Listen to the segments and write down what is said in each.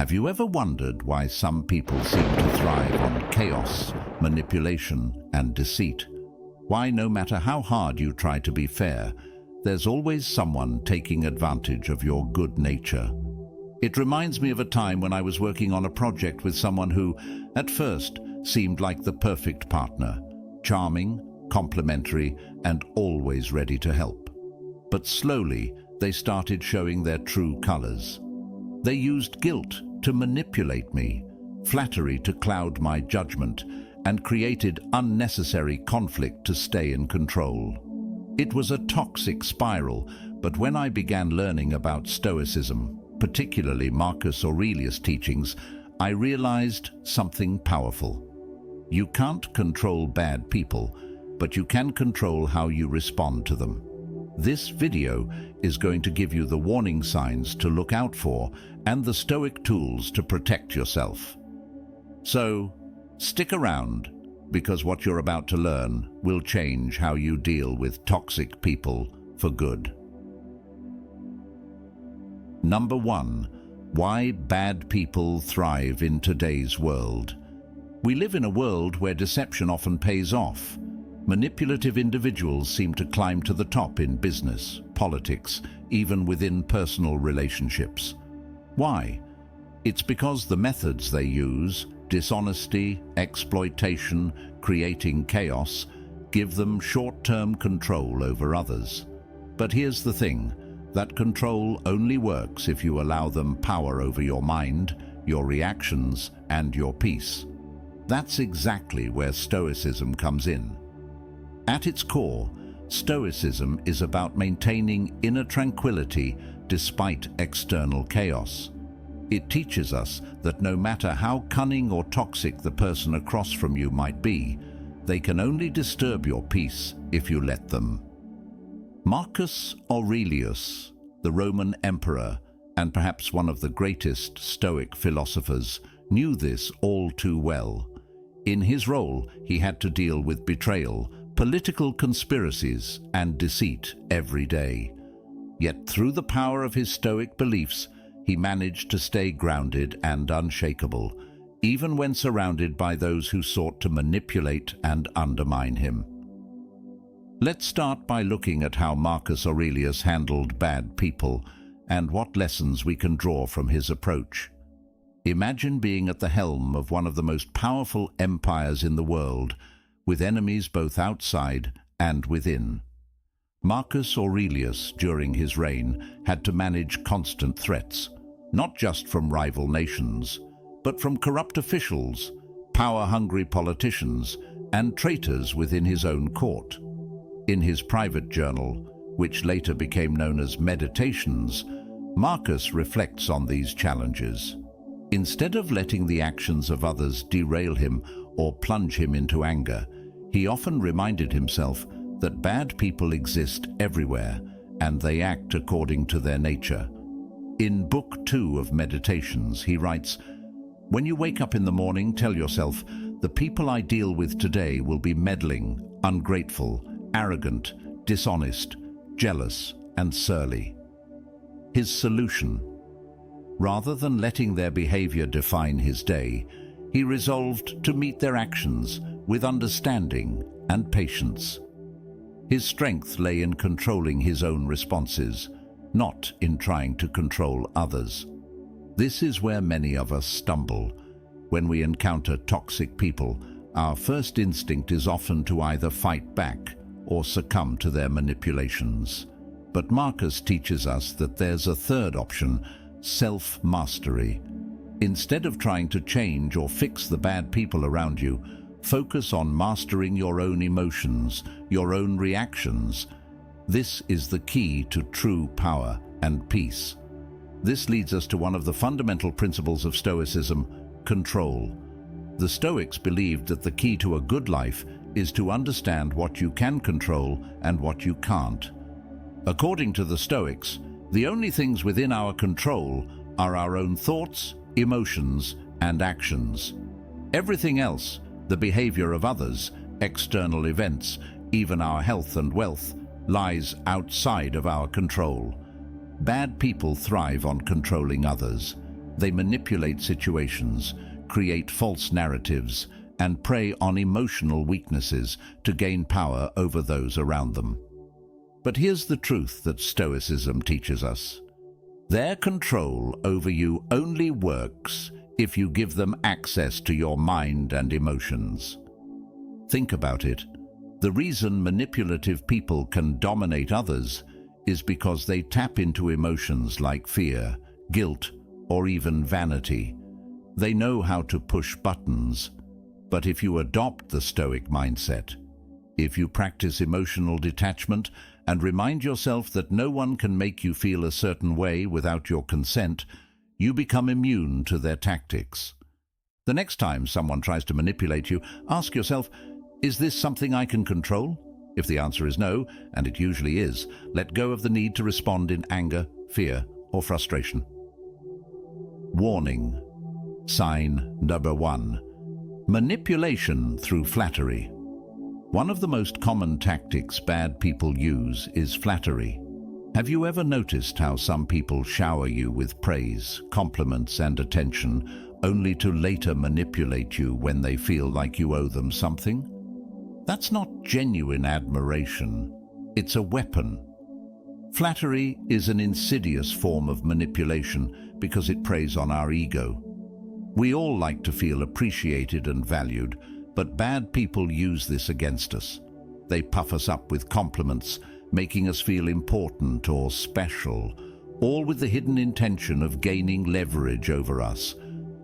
Have you ever wondered why some people seem to thrive on chaos, manipulation, and deceit? Why, no matter how hard you try to be fair, there's always someone taking advantage of your good nature? It reminds me of a time when I was working on a project with someone who, at first, seemed like the perfect partner, charming, complimentary, and always ready to help. But slowly, they started showing their true colors. They used guilt to manipulate me, flattery to cloud my judgment, and created unnecessary conflict to stay in control. It was a toxic spiral, but when I began learning about Stoicism, particularly Marcus Aurelius' teachings, I realized something powerful. You can't control bad people, but you can control how you respond to them. This video is going to give you the warning signs to look out for and the Stoic tools to protect yourself. So, stick around, because what you're about to learn will change how you deal with toxic people for good. Number 1. Why bad people thrive in today's world. We live in a world where deception often pays off. Manipulative individuals seem to climb to the top in business, politics, even within personal relationships. Why? It's because the methods they use, dishonesty, exploitation, creating chaos, give them short-term control over others. But here's the thing, that control only works if you allow them power over your mind, your reactions, and your peace. That's exactly where Stoicism comes in. At its core, Stoicism is about maintaining inner tranquility despite external chaos. It teaches us that no matter how cunning or toxic the person across from you might be, they can only disturb your peace if you let them. Marcus Aurelius, the Roman emperor, and perhaps one of the greatest Stoic philosophers, knew this all too well. In his role, he had to deal with betrayal, political conspiracies, and deceit every day. Yet through the power of his Stoic beliefs, he managed to stay grounded and unshakable, even when surrounded by those who sought to manipulate and undermine him. Let's start by looking at how Marcus Aurelius handled bad people and what lessons we can draw from his approach. Imagine being at the helm of one of the most powerful empires in the world, with enemies both outside and within. Marcus Aurelius, during his reign, had to manage constant threats, not just from rival nations, but from corrupt officials, power-hungry politicians, and traitors within his own court. In his private journal, which later became known as Meditations, Marcus reflects on these challenges. Instead of letting the actions of others derail him or plunge him into anger, he often reminded himself that bad people exist everywhere and they act according to their nature. In Book 2 of Meditations, he writes, "When you wake up in the morning, tell yourself, the people I deal with today will be meddling, ungrateful, arrogant, dishonest, jealous, and surly." His solution: rather than letting their behavior define his day, he resolved to meet their actions with understanding and patience. His strength lay in controlling his own responses, not in trying to control others. This is where many of us stumble. When we encounter toxic people, our first instinct is often to either fight back or succumb to their manipulations. But Marcus teaches us that there's a third option: self-mastery. Instead of trying to change or fix the bad people around you, focus on mastering your own emotions, your own reactions. This is the key to true power and peace. This leads us to one of the fundamental principles of Stoicism: control. The Stoics believed that the key to a good life is to understand what you can control and what you can't. According to the Stoics, the only things within our control are our own thoughts, emotions, and actions. Everything else, the behavior of others, external events, even our health and wealth, lies outside of our control. Bad people thrive on controlling others. They manipulate situations, create false narratives, and prey on emotional weaknesses to gain power over those around them. But here's the truth that Stoicism teaches us. Their control over you only works if you give them access to your mind and emotions. Think about it. The reason manipulative people can dominate others is because they tap into emotions like fear, guilt, or even vanity. They know how to push buttons. But if you adopt the Stoic mindset, if you practice emotional detachment and remind yourself that no one can make you feel a certain way without your consent, you become immune to their tactics. The next time someone tries to manipulate you, ask yourself, is this something I can control? If the answer is no, and it usually is, let go of the need to respond in anger, fear, or frustration. Warning. Sign number 1. Manipulation through flattery. One of the most common tactics bad people use is flattery. Have you ever noticed how some people shower you with praise, compliments, and attention, only to later manipulate you when they feel like you owe them something? That's not genuine admiration. It's a weapon. Flattery is an insidious form of manipulation because it preys on our ego. We all like to feel appreciated and valued, but bad people use this against us. They puff us up with compliments, making us feel important or special, all with the hidden intention of gaining leverage over us.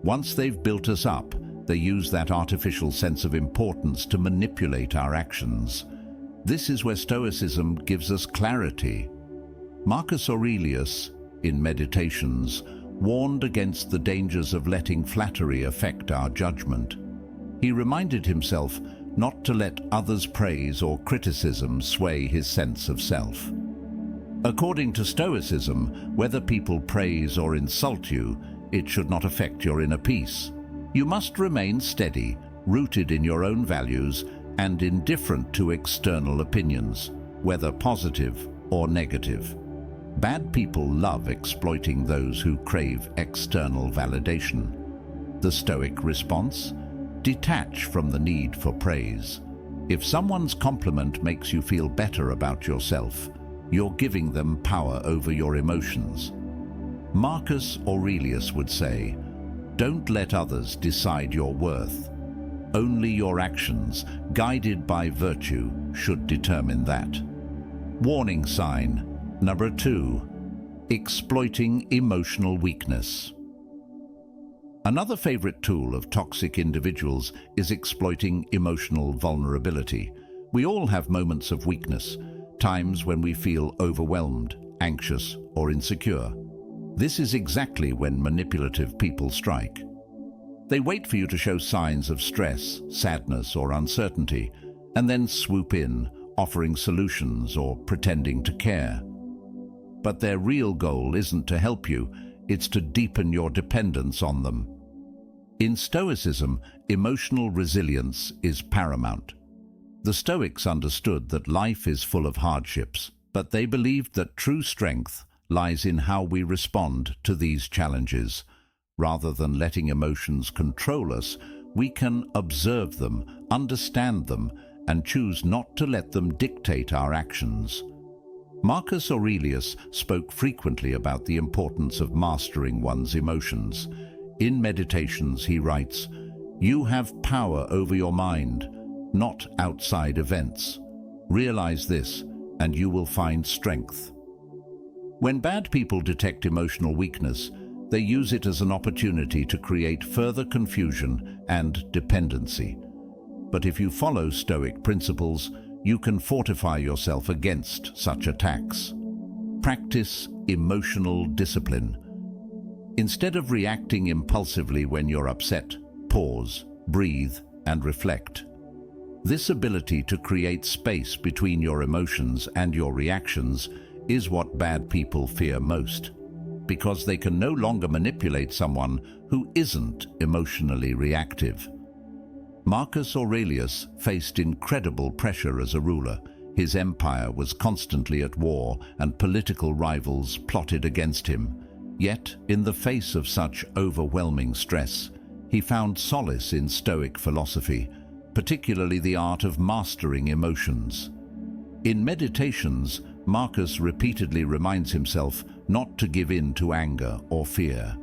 Once they've built us up, they use that artificial sense of importance to manipulate our actions. This is where Stoicism gives us clarity. Marcus Aurelius, in Meditations, warned against the dangers of letting flattery affect our judgment. He reminded himself not to let others' praise or criticism sway his sense of self. According to Stoicism, whether people praise or insult you, it should not affect your inner peace. You must remain steady, rooted in your own values, and indifferent to external opinions, whether positive or negative. Bad people love exploiting those who crave external validation. The Stoic response? Detach from the need for praise. If someone's compliment makes you feel better about yourself, you're giving them power over your emotions. Marcus Aurelius would say, don't let others decide your worth. Only your actions, guided by virtue, should determine that. Warning sign number 2. Exploiting emotional weakness. Another favorite tool of toxic individuals is exploiting emotional vulnerability. We all have moments of weakness, times when we feel overwhelmed, anxious, or insecure. This is exactly when manipulative people strike. They wait for you to show signs of stress, sadness, or uncertainty, and then swoop in, offering solutions or pretending to care. But their real goal isn't to help you, it's to deepen your dependence on them. In Stoicism, emotional resilience is paramount. The Stoics understood that life is full of hardships, but they believed that true strength lies in how we respond to these challenges. Rather than letting emotions control us, we can observe them, understand them, and choose not to let them dictate our actions. Marcus Aurelius spoke frequently about the importance of mastering one's emotions. In Meditations, he writes, "You have power over your mind, not outside events. Realize this, and you will find strength." When bad people detect emotional weakness, they use it as an opportunity to create further confusion and dependency. But if you follow Stoic principles, you can fortify yourself against such attacks. Practice emotional discipline. Instead of reacting impulsively when you're upset, pause, breathe, and reflect. This ability to create space between your emotions and your reactions is what bad people fear most, because they can no longer manipulate someone who isn't emotionally reactive. Marcus Aurelius faced incredible pressure as a ruler. His empire was constantly at war, and political rivals plotted against him. Yet, in the face of such overwhelming stress, he found solace in Stoic philosophy, particularly the art of mastering emotions. In Meditations, Marcus repeatedly reminds himself not to give in to anger or fear.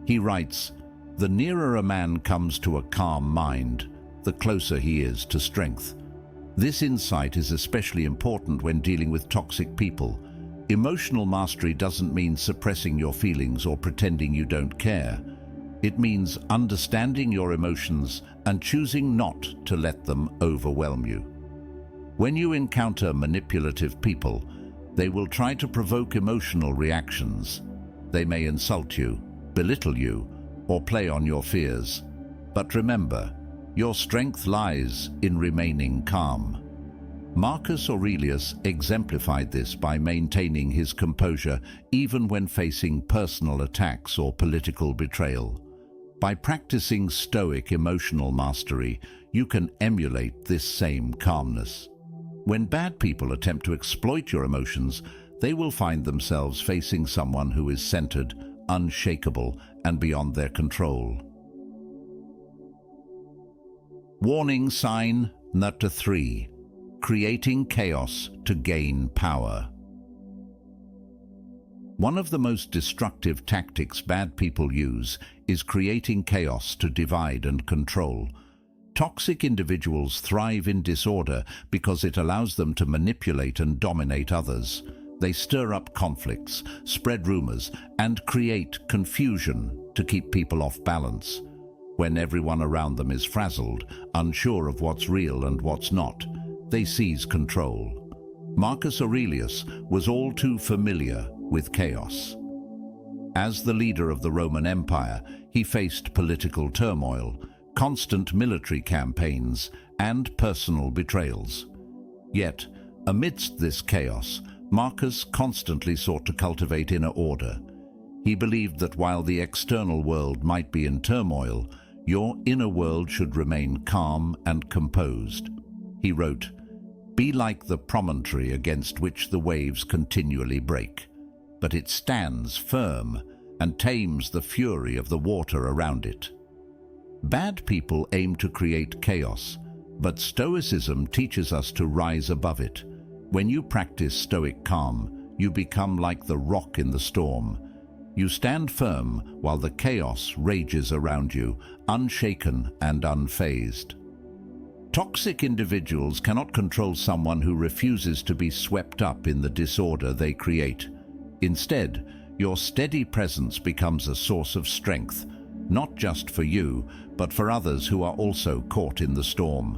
He writes, "The nearer a man comes to a calm mind, the closer he is to strength." This insight is especially important when dealing with toxic people. Emotional mastery doesn't mean suppressing your feelings or pretending you don't care. It means understanding your emotions and choosing not to let them overwhelm you. When you encounter manipulative people, they will try to provoke emotional reactions. They may insult you, belittle you, or play on your fears. But remember, your strength lies in remaining calm. Marcus Aurelius exemplified this by maintaining his composure even when facing personal attacks or political betrayal. By practicing Stoic emotional mastery, you can emulate this same calmness. When bad people attempt to exploit your emotions, they will find themselves facing someone who is centered, unshakable, and beyond their control. Warning sign number 3. Creating chaos to gain power. One of the most destructive tactics bad people use is creating chaos to divide and control. Toxic individuals thrive in disorder because it allows them to manipulate and dominate others. They stir up conflicts, spread rumors, and create confusion to keep people off balance. When everyone around them is frazzled, unsure of what's real and what's not, they seize control. Marcus Aurelius was all too familiar with chaos. As the leader of the Roman Empire, he faced political turmoil, constant military campaigns, and personal betrayals. Yet, amidst this chaos, Marcus constantly sought to cultivate inner order. He believed that while the external world might be in turmoil, your inner world should remain calm and composed. He wrote, "Be like the promontory against which the waves continually break, but it stands firm and tames the fury of the water around it." Bad people aim to create chaos, but Stoicism teaches us to rise above it. When you practice Stoic calm, you become like the rock in the storm. You stand firm while the chaos rages around you, unshaken and unfazed. Toxic individuals cannot control someone who refuses to be swept up in the disorder they create. Instead, your steady presence becomes a source of strength, not just for you, but for others who are also caught in the storm.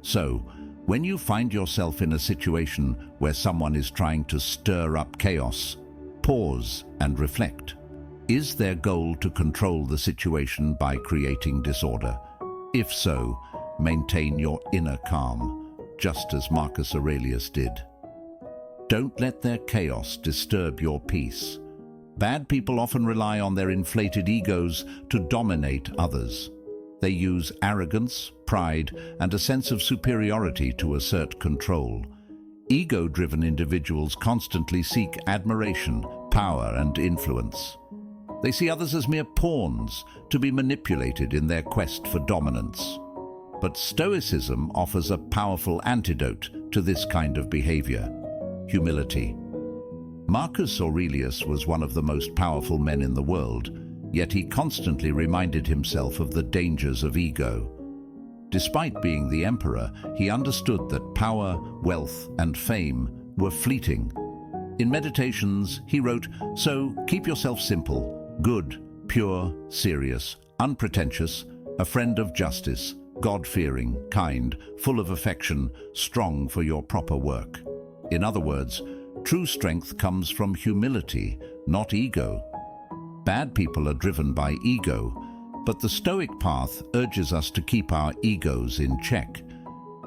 So, when you find yourself in a situation where someone is trying to stir up chaos, pause and reflect. Is their goal to control the situation by creating disorder? If so, maintain your inner calm, just as Marcus Aurelius did. Don't let their chaos disturb your peace. Bad people often rely on their inflated egos to dominate others. They use arrogance, pride, and a sense of superiority to assert control. Ego-driven individuals constantly seek admiration, power, and influence. They see others as mere pawns to be manipulated in their quest for dominance. But Stoicism offers a powerful antidote to this kind of behavior: humility. Marcus Aurelius was one of the most powerful men in the world, yet he constantly reminded himself of the dangers of ego. Despite being the emperor, he understood that power, wealth, and fame were fleeting. In Meditations, he wrote, "So keep yourself simple, good, pure, serious, unpretentious, a friend of justice, God-fearing, kind, full of affection, strong for your proper work." In other words, true strength comes from humility, not ego. Bad people are driven by ego, but the Stoic path urges us to keep our egos in check.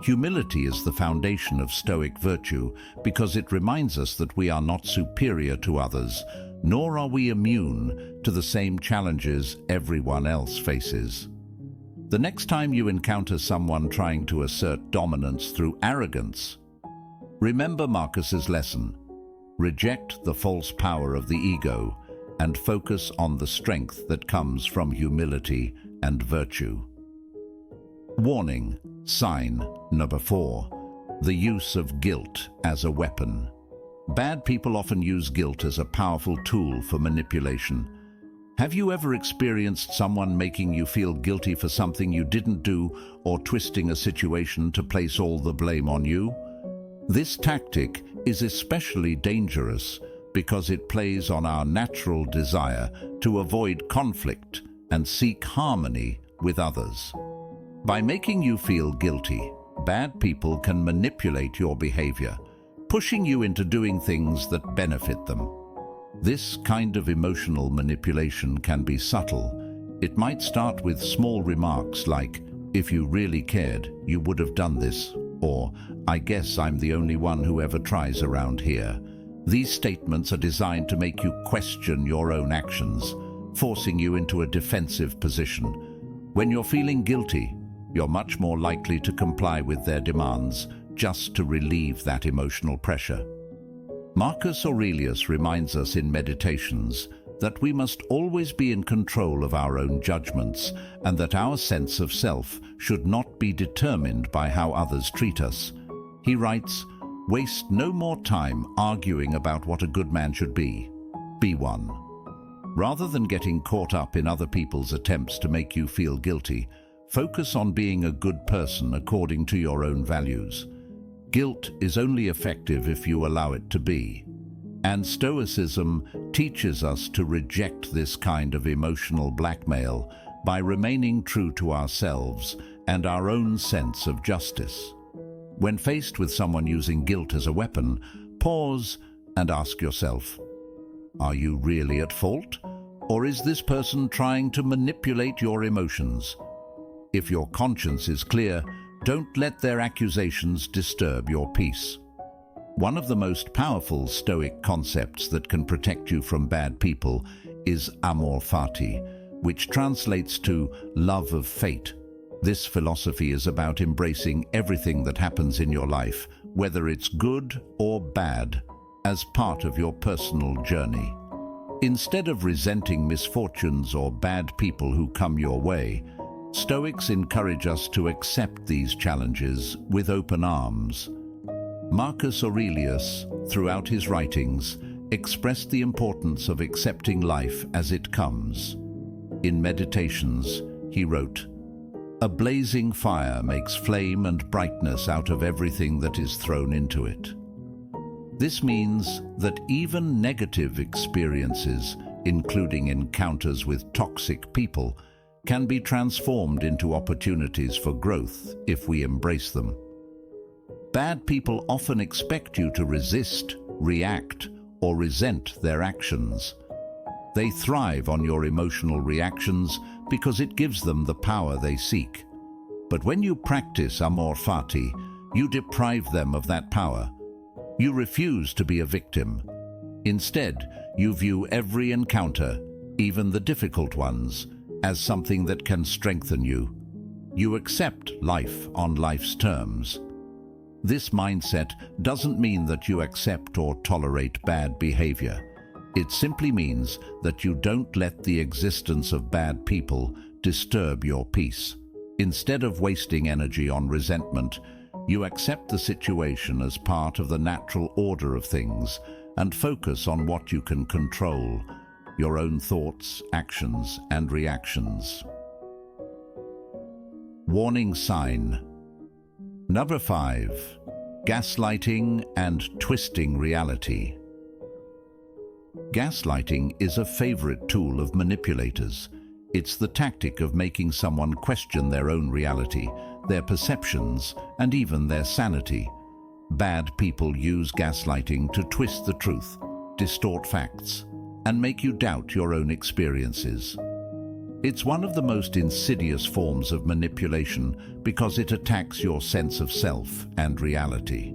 Humility is the foundation of Stoic virtue because it reminds us that we are not superior to others, nor are we immune to the same challenges everyone else faces. The next time you encounter someone trying to assert dominance through arrogance, remember Marcus's lesson. Reject the false power of the ego and focus on the strength that comes from humility and virtue. Warning, sign number 4, the use of guilt as a weapon. Bad people often use guilt as a powerful tool for manipulation. Have you ever experienced someone making you feel guilty for something you didn't do, or twisting a situation to place all the blame on you? This tactic is especially dangerous because it plays on our natural desire to avoid conflict and seek harmony with others. By making you feel guilty, bad people can manipulate your behavior, pushing you into doing things that benefit them. This kind of emotional manipulation can be subtle. It might start with small remarks like, "If you really cared, you would have done this," or "I guess I'm the only one who ever tries around here." These statements are designed to make you question your own actions, forcing you into a defensive position. When you're feeling guilty, you're much more likely to comply with their demands just to relieve that emotional pressure. Marcus Aurelius reminds us in Meditations that we must always be in control of our own judgments, and that our sense of self should not be determined by how others treat us. He writes, "Waste no more time arguing about what a good man should be. Be one." Rather than getting caught up in other people's attempts to make you feel guilty, focus on being a good person according to your own values. Guilt is only effective if you allow it to be. And Stoicism teaches us to reject this kind of emotional blackmail by remaining true to ourselves and our own sense of justice. When faced with someone using guilt as a weapon, pause and ask yourself, are you really at fault? Or is this person trying to manipulate your emotions? If your conscience is clear, don't let their accusations disturb your peace. One of the most powerful Stoic concepts that can protect you from bad people is amor fati, which translates to love of fate. This philosophy is about embracing everything that happens in your life, whether it's good or bad, as part of your personal journey. Instead of resenting misfortunes or bad people who come your way, Stoics encourage us to accept these challenges with open arms. Marcus Aurelius, throughout his writings, expressed the importance of accepting life as it comes. In Meditations, he wrote, "A blazing fire makes flame and brightness out of everything that is thrown into it." This means that even negative experiences, including encounters with toxic people, can be transformed into opportunities for growth if we embrace them. Bad people often expect you to resist, react, or resent their actions. They thrive on your emotional reactions because it gives them the power they seek. But when you practice amor fati, you deprive them of that power. You refuse to be a victim. Instead, you view every encounter, even the difficult ones, as something that can strengthen you. You accept life on life's terms. This mindset doesn't mean that you accept or tolerate bad behavior. It simply means that you don't let the existence of bad people disturb your peace. Instead of wasting energy on resentment, you accept the situation as part of the natural order of things and focus on what you can control: your own thoughts, actions, and reactions. Warning sign. Number 5. Gaslighting and twisting reality. Gaslighting is a favorite tool of manipulators. It's the tactic of making someone question their own reality, their perceptions, and even their sanity. Bad people use gaslighting to twist the truth, distort facts, and make you doubt your own experiences. It's one of the most insidious forms of manipulation because it attacks your sense of self and reality.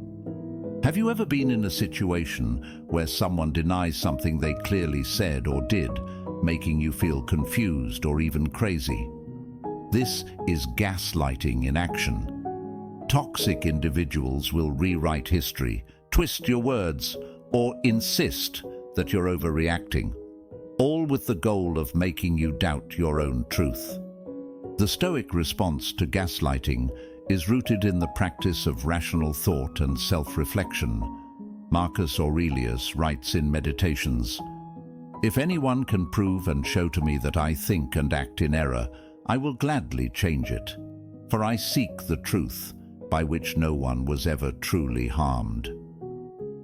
Have you ever been in a situation where someone denies something they clearly said or did, making you feel confused or even crazy? This is gaslighting in action. Toxic individuals will rewrite history, twist your words, or insist that you're overreacting. all with the goal of making you doubt your own truth. The Stoic response to gaslighting is rooted in the practice of rational thought and self-reflection. Marcus Aurelius writes in Meditations, "If anyone can prove and show to me that I think and act in error, I will gladly change it, for I seek the truth, by which no one was ever truly harmed."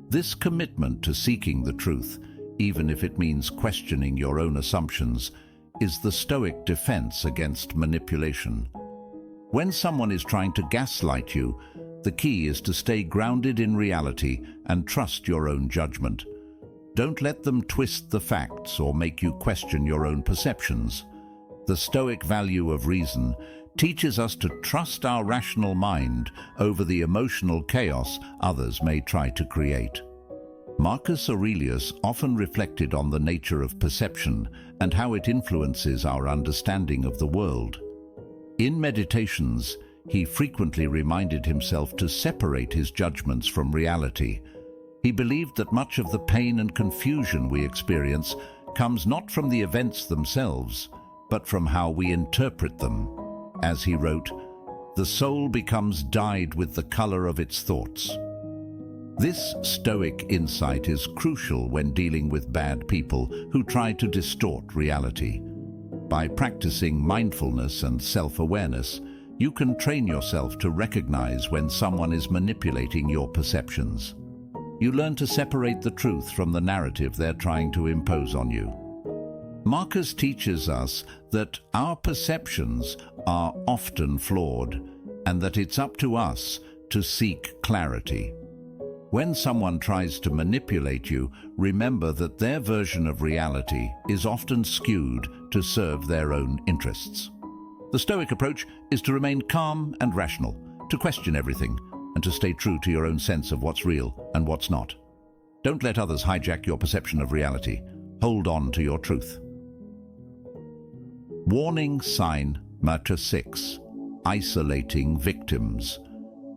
This commitment to seeking the truth, even if it means questioning your own assumptions, is the Stoic defense against manipulation. When someone is trying to gaslight you, the key is to stay grounded in reality and trust your own judgment. Don't let them twist the facts or make you question your own perceptions. The Stoic value of reason teaches us to trust our rational mind over the emotional chaos others may try to create. Marcus Aurelius often reflected on the nature of perception and how it influences our understanding of the world. In Meditations, he frequently reminded himself to separate his judgments from reality. He believed that much of the pain and confusion we experience comes not from the events themselves, but from how we interpret them. As he wrote, "The soul becomes dyed with the color of its thoughts." This Stoic insight is crucial when dealing with bad people who try to distort reality. By practicing mindfulness and self-awareness, you can train yourself to recognize when someone is manipulating your perceptions. You learn to separate the truth from the narrative they're trying to impose on you. Marcus teaches us that our perceptions are often flawed and that it's up to us to seek clarity. When someone tries to manipulate you, remember that their version of reality is often skewed to serve their own interests. The Stoic approach is to remain calm and rational, to question everything, and to stay true to your own sense of what's real and what's not. Don't let others hijack your perception of reality. Hold on to your truth. Warning sign number 6. Isolating victims.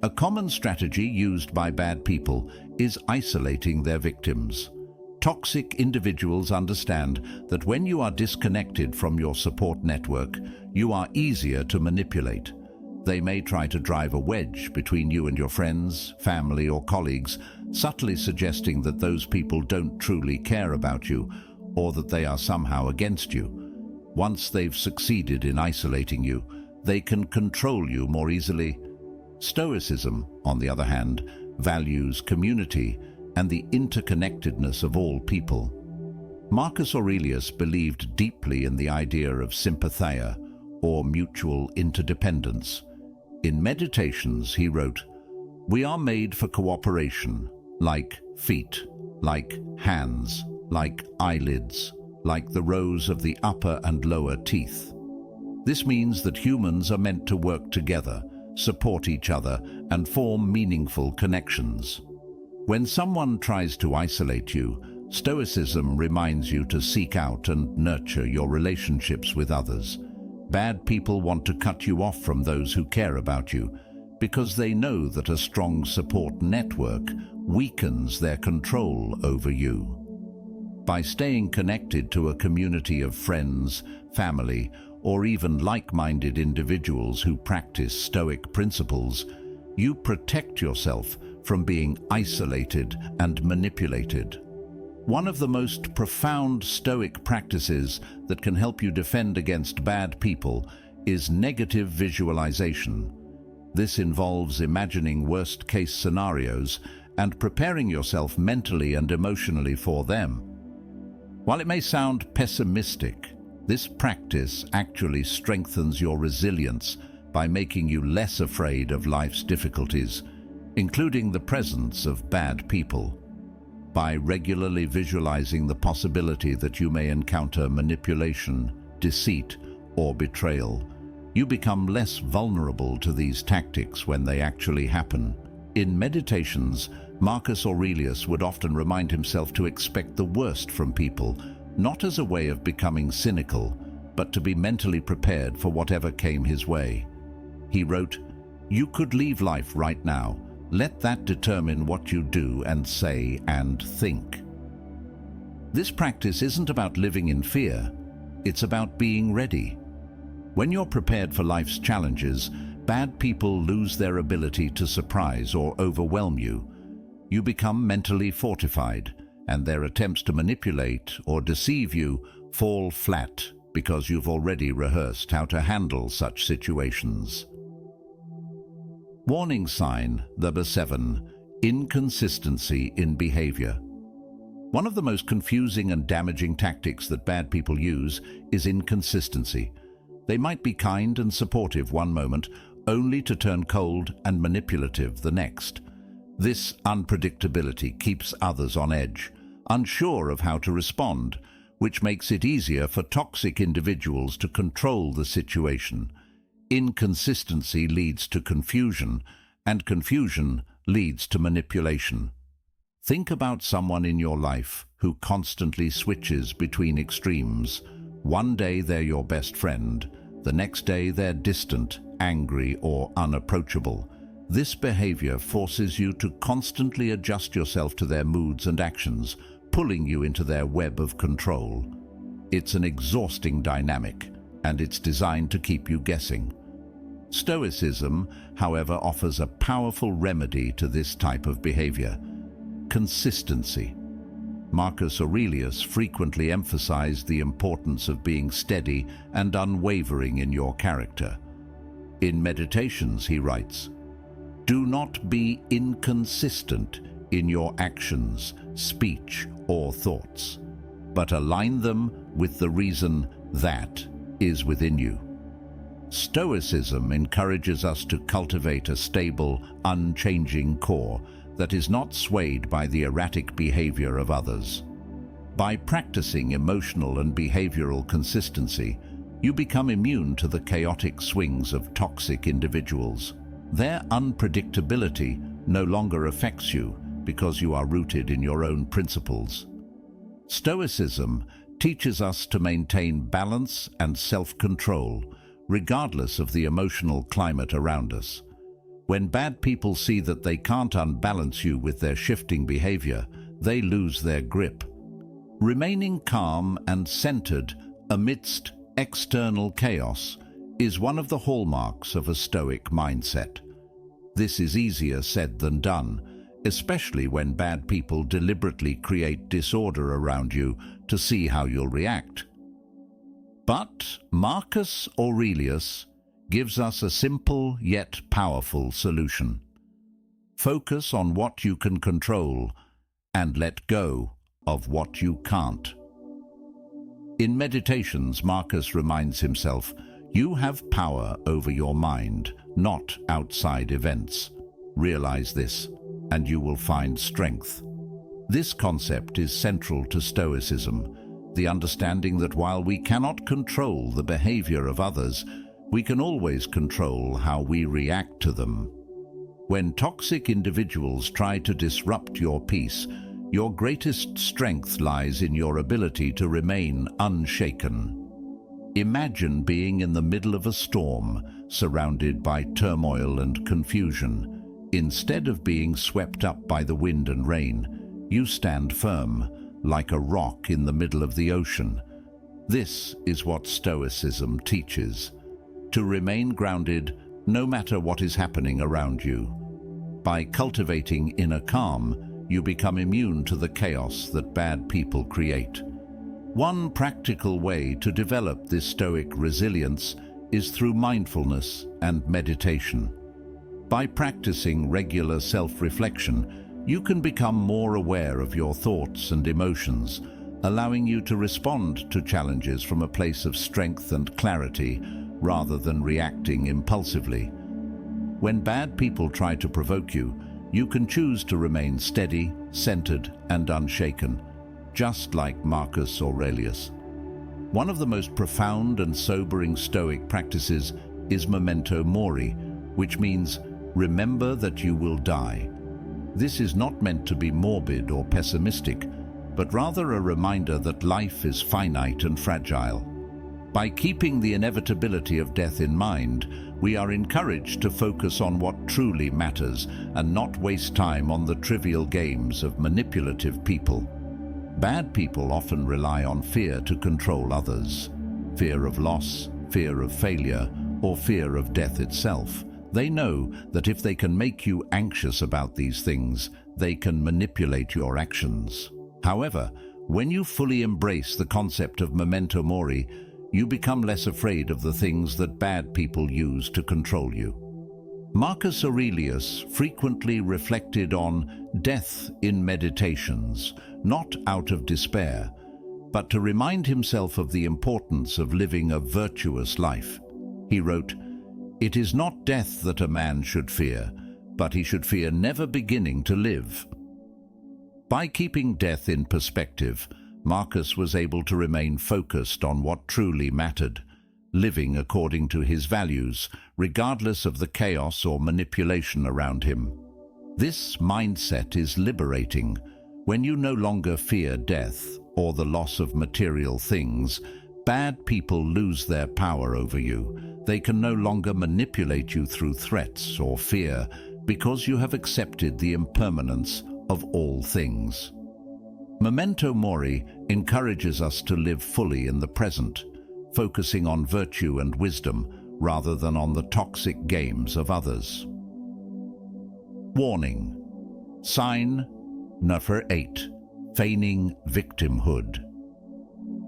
A common strategy used by bad people is isolating their victims. Toxic individuals understand that when you are disconnected from your support network, you are easier to manipulate. They may try to drive a wedge between you and your friends, family, or colleagues, subtly suggesting that those people don't truly care about you or that they are somehow against you. Once they've succeeded in isolating you, they can control you more easily. Stoicism, on the other hand, values community and the interconnectedness of all people. Marcus Aurelius believed deeply in the idea of sympatheia, or mutual interdependence. In Meditations, he wrote, "We are made for cooperation, like feet, like hands, like eyelids, like the rows of the upper and lower teeth." This means that humans are meant to work together, support each other, and form meaningful connections. When someone tries to isolate you, Stoicism reminds you to seek out and nurture your relationships with others. Bad people want to cut you off from those who care about you because they know that a strong support network weakens their control over you. By staying connected to a community of friends, family, or even like-minded individuals who practice Stoic principles, you protect yourself from being isolated and manipulated. One of the most profound Stoic practices that can help you defend against bad people is negative visualization. This involves imagining worst-case scenarios and preparing yourself mentally and emotionally for them. While it may sound pessimistic, this practice actually strengthens your resilience by making you less afraid of life's difficulties, including the presence of bad people. By regularly visualizing the possibility that you may encounter manipulation, deceit, or betrayal, you become less vulnerable to these tactics when they actually happen. In Meditations, Marcus Aurelius would often remind himself to expect the worst from people, not as a way of becoming cynical, but to be mentally prepared for whatever came his way. He wrote, "You could leave life right now. Let that determine what you do and say and think." This practice isn't about living in fear, it's about being ready. When you're prepared for life's challenges, bad people lose their ability to surprise or overwhelm you. You become mentally fortified, and their attempts to manipulate or deceive you fall flat because you've already rehearsed how to handle such situations. Warning sign number 7. Inconsistency in behavior. One of the most confusing and damaging tactics that bad people use is inconsistency. They might be kind and supportive one moment, only to turn cold and manipulative the next. This unpredictability keeps others on edge, unsure of how to respond, which makes it easier for toxic individuals to control the situation. Inconsistency leads to confusion, and confusion leads to manipulation. Think about someone in your life who constantly switches between extremes. One day they're your best friend, the next day they're distant, angry, or unapproachable. This behavior forces you to constantly adjust yourself to their moods and actions, pulling you into their web of control. It's an exhausting dynamic, and it's designed to keep you guessing. Stoicism, however, offers a powerful remedy to this type of behavior: consistency. Marcus Aurelius frequently emphasized the importance of being steady and unwavering in your character. In Meditations, he writes, "Do not be inconsistent in your actions, speech, or thoughts, but align them with the reason that is within you." Stoicism encourages us to cultivate a stable, unchanging core that is not swayed by the erratic behavior of others. By practicing emotional and behavioral consistency, you become immune to the chaotic swings of toxic individuals. Their unpredictability no longer affects you because you are rooted in your own principles. Stoicism teaches us to maintain balance and self-control, regardless of the emotional climate around us. When bad people see that they can't unbalance you with their shifting behavior, they lose their grip. Remaining calm and centered amidst external chaos is one of the hallmarks of a Stoic mindset. This is easier said than done, especially when bad people deliberately create disorder around you to see how you'll react. But Marcus Aurelius gives us a simple yet powerful solution. Focus on what you can control and let go of what you can't. In Meditations, Marcus reminds himself, "You have power over your mind, not outside events. Realize this, and you will find strength." This concept is central to Stoicism, the understanding that while we cannot control the behavior of others, we can always control how we react to them. When toxic individuals try to disrupt your peace, your greatest strength lies in your ability to remain unshaken. Imagine being in the middle of a storm, surrounded by turmoil and confusion. Instead of being swept up by the wind and rain, you stand firm, like a rock in the middle of the ocean. This is what Stoicism teaches: to remain grounded no matter what is happening around you. By cultivating inner calm, you become immune to the chaos that bad people create. One practical way to develop this Stoic resilience is through mindfulness and meditation. By practicing regular self-reflection, you can become more aware of your thoughts and emotions, allowing you to respond to challenges from a place of strength and clarity rather than reacting impulsively. When bad people try to provoke you, you can choose to remain steady, centered, and unshaken, just like Marcus Aurelius. One of the most profound and sobering Stoic practices is memento mori, which means remember that you will die. This is not meant to be morbid or pessimistic, but rather a reminder that life is finite and fragile. By keeping the inevitability of death in mind, we are encouraged to focus on what truly matters and not waste time on the trivial games of manipulative people. Bad people often rely on fear to control others. Fear of loss, fear of failure, or fear of death itself. They know that if they can make you anxious about these things, they can manipulate your actions. However, when you fully embrace the concept of memento mori, you become less afraid of the things that bad people use to control you. Marcus Aurelius frequently reflected on death in meditations, not out of despair, but to remind himself of the importance of living a virtuous life. He wrote, "It is not death that a man should fear, but he should fear never beginning to live." By keeping death in perspective, Marcus was able to remain focused on what truly mattered, living according to his values, regardless of the chaos or manipulation around him. This mindset is liberating. When you no longer fear death or the loss of material things, bad people lose their power over you. They can no longer manipulate you through threats or fear because you have accepted the impermanence of all things. Memento mori encourages us to live fully in the present, focusing on virtue and wisdom rather than on the toxic games of others. Warning. Sign number 8. Feigning victimhood.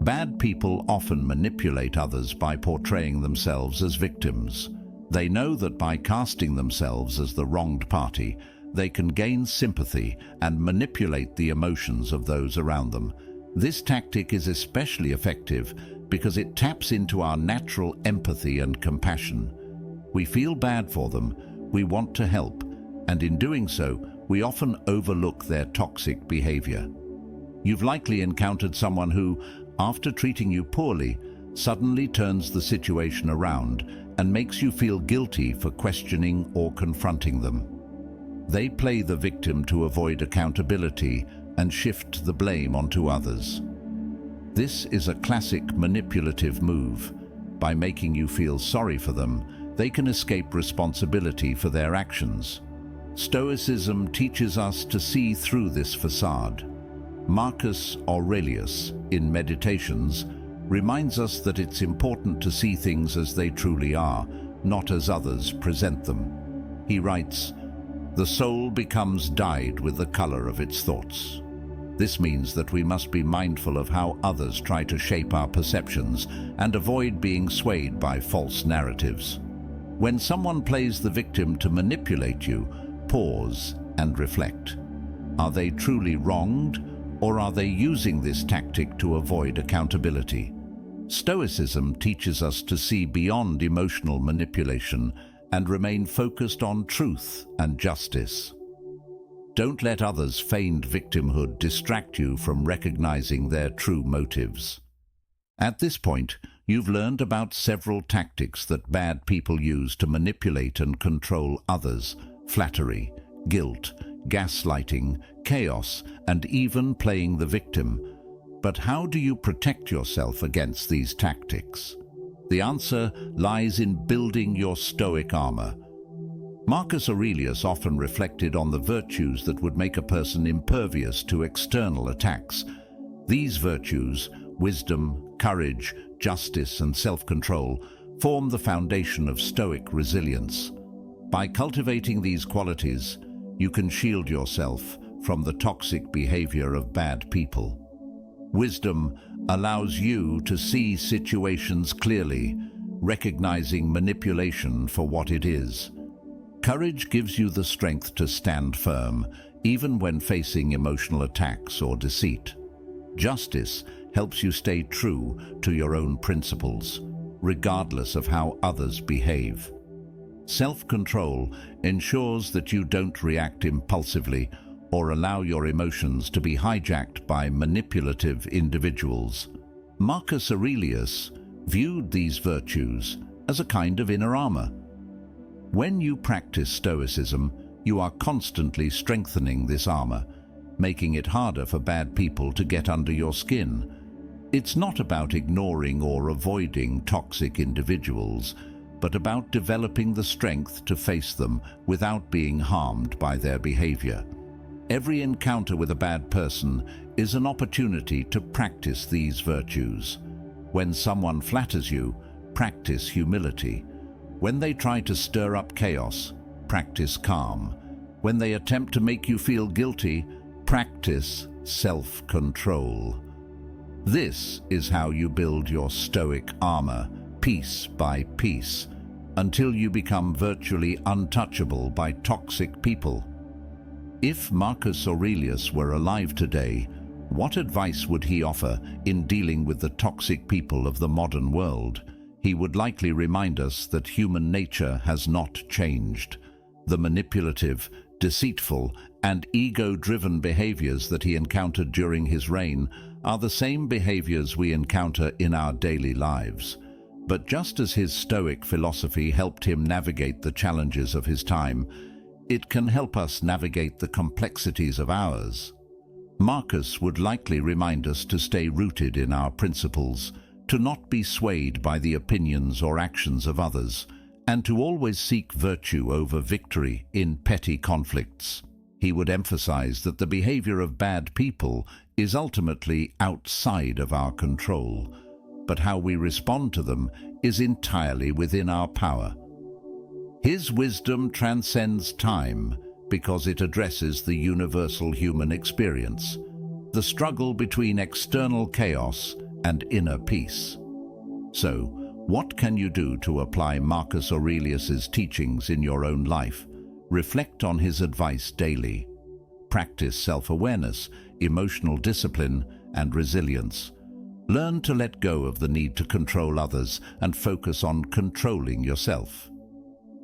Bad people often manipulate others by portraying themselves as victims. They know that by casting themselves as the wronged party, they can gain sympathy and manipulate the emotions of those around them. This tactic is especially effective because it taps into our natural empathy and compassion. We feel bad for them, we want to help, and in doing so, we often overlook their toxic behavior. You've likely encountered someone who, after treating you poorly, suddenly turns the situation around and makes you feel guilty for questioning or confronting them. They play the victim to avoid accountability and shift the blame onto others. This is a classic manipulative move. By making you feel sorry for them, they can escape responsibility for their actions. Stoicism teaches us to see through this facade. Marcus Aurelius, in Meditations, reminds us that it's important to see things as they truly are, not as others present them. He writes, "The soul becomes dyed with the color of its thoughts." This means that we must be mindful of how others try to shape our perceptions and avoid being swayed by false narratives. When someone plays the victim to manipulate you, pause and reflect. Are they truly wronged, or are they using this tactic to avoid accountability? Stoicism teaches us to see beyond emotional manipulation and remain focused on truth and justice. Don't let others' feigned victimhood distract you from recognizing their true motives. At this point, you've learned about several tactics that bad people use to manipulate and control others: flattery, guilt, gaslighting, chaos, and even playing the victim. But how do you protect yourself against these tactics? The answer lies in building your stoic armor. Marcus Aurelius often reflected on the virtues that would make a person impervious to external attacks. These virtues, wisdom, courage, justice, and self-control, form the foundation of stoic resilience. By cultivating these qualities, you can shield yourself from the toxic behavior of bad people. Wisdom allows you to see situations clearly, recognizing manipulation for what it is. Courage gives you the strength to stand firm, even when facing emotional attacks or deceit. Justice helps you stay true to your own principles, regardless of how others behave. Self-control ensures that you don't react impulsively or allow your emotions to be hijacked by manipulative individuals. Marcus Aurelius viewed these virtues as a kind of inner armor. When you practice Stoicism, you are constantly strengthening this armor, making it harder for bad people to get under your skin. It's not about ignoring or avoiding toxic individuals, but about developing the strength to face them without being harmed by their behavior. Every encounter with a bad person is an opportunity to practice these virtues. When someone flatters you, practice humility. When they try to stir up chaos, practice calm. When they attempt to make you feel guilty, practice self-control. This is how you build your Stoic armor, piece by piece, until you become virtually untouchable by toxic people. If Marcus Aurelius were alive today, what advice would he offer in dealing with the toxic people of the modern world? He would likely remind us that human nature has not changed. The manipulative, deceitful, and ego-driven behaviors that he encountered during his reign are the same behaviors we encounter in our daily lives. But just as his Stoic philosophy helped him navigate the challenges of his time, it can help us navigate the complexities of ours. Marcus would likely remind us to stay rooted in our principles, to not be swayed by the opinions or actions of others, and to always seek virtue over victory in petty conflicts. He would emphasize that the behavior of bad people is ultimately outside of our control, but how we respond to them is entirely within our power. His wisdom transcends time because it addresses the universal human experience, the struggle between external chaos and inner peace. So, what can you do to apply Marcus Aurelius's teachings in your own life? Reflect on his advice daily. Practice self-awareness, emotional discipline, and resilience. Learn to let go of the need to control others and focus on controlling yourself.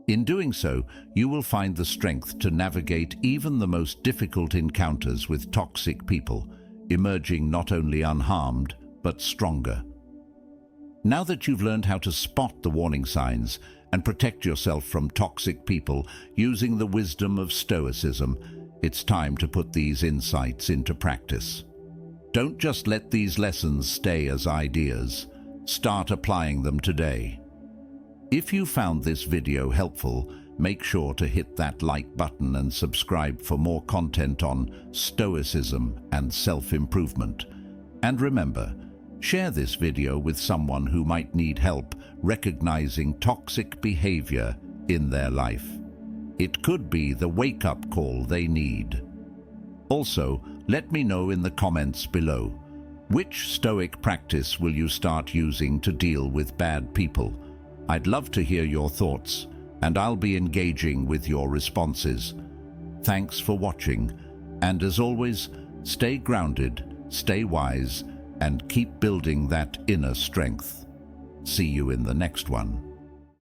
In doing so, you will find the strength to navigate even the most difficult encounters with toxic people, emerging not only unharmed, but stronger. Now that you've learned how to spot the warning signs and protect yourself from toxic people using the wisdom of Stoicism, it's time to put these insights into practice. Don't just let these lessons stay as ideas. Start applying them today. If you found this video helpful, make sure to hit that like button and subscribe for more content on Stoicism and self-improvement. And remember, share this video with someone who might need help recognizing toxic behavior in their life. It could be the wake-up call they need. Also, let me know in the comments below, which Stoic practice will you start using to deal with bad people? I'd love to hear your thoughts, and I'll be engaging with your responses. Thanks for watching, and as always, stay grounded, stay wise, and keep building that inner strength. See you in the next one.